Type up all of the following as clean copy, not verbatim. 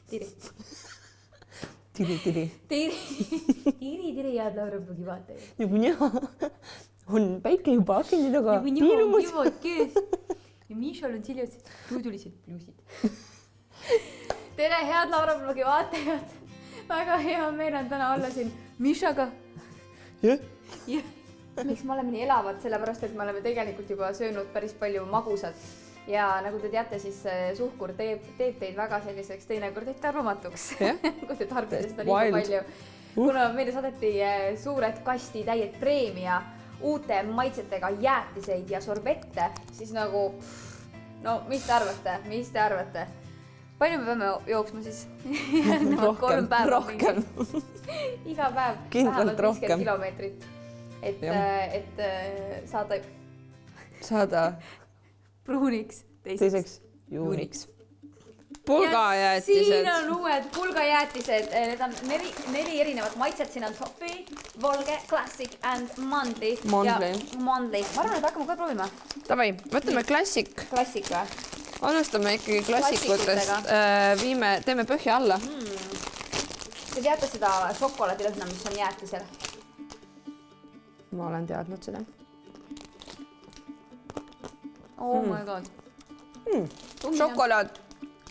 Tiri. Tiri. Tiri, head Laurapugi vaataja. Nagu näha, on päike juba akendi taga Nagu näha on kivad kees. Ja Mišal on siljad ruudulised pluusid. Tere, head Laurapugi vaatajad. Väga hea meel on täna olla siin Mišaga. Jah? Miks me oleme nii elavad? Sellepärast, et me oleme tegelikult juba söönud päris palju magusat. Ja nagu te teate, siis suhkur teeb teid väga selliseks teinekord arvamatuks, kui te tarbite seda liiga palju. Kuna meile saadeti suured kasti täied preemia, uute maitsetega jäätiseid ja sorbette, siis nagu, no mis te arvate? Palju me peame jooksma siis? Rohkem. Iga päev. Kindlalt rohkem. 50 kilomeetrit, et saada pruuniks, teiseks juuniks. Pulgajäätised. Siin on uued pulgajäätised. Need on 4 erinevat maitset. Siin on toffee, volge, classic and mandli. Mandli. Ma arvan, et hakkame kohe proovima. Tavai, võtame klassik. Klassik või? Alustame ikkagi klassikutest. Teeme põhja alla. Te teate seda šokolaadilõhna, mis on jäätisel? Ma olen teadnud seda. Oh my god. Šokolaad.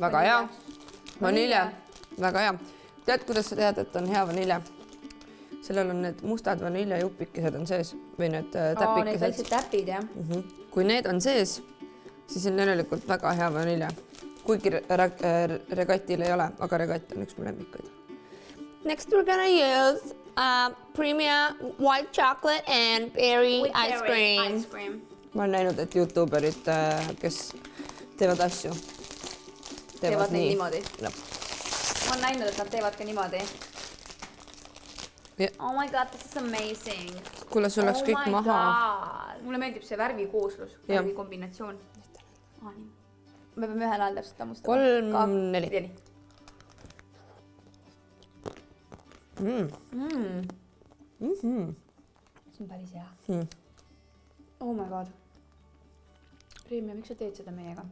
Väga hea. Vanilje. Väga hea. Tead, kuidas sa tead, et on hea vanilje? Sellel on need mustad vaniljejupikesed on sees või need täpikesed. Need väiksed täpid, jah. Kui need on sees, siis on järelikult väga hea vanilje. Kuigi regatil ei ole, aga regat on üks mu lemmikuid. Next we're gonna use premium white chocolate and berry ice cream. Ma olen näinud, et YouTuberid, kes teevad asju, teevad neid niimoodi. No. Ma olen näinud, et nad teevad ka niimoodi. Yeah. Oh my god, this is amazing. Kuule, sul oleks kõik maha. Mulle meeldib see värvikooslus, värvikombinatsioon. Me peame ühel ajal täpselt tammustama. 3, 4. See on päris hea. Oh my god. Preemia, miks sa teed seda meiega?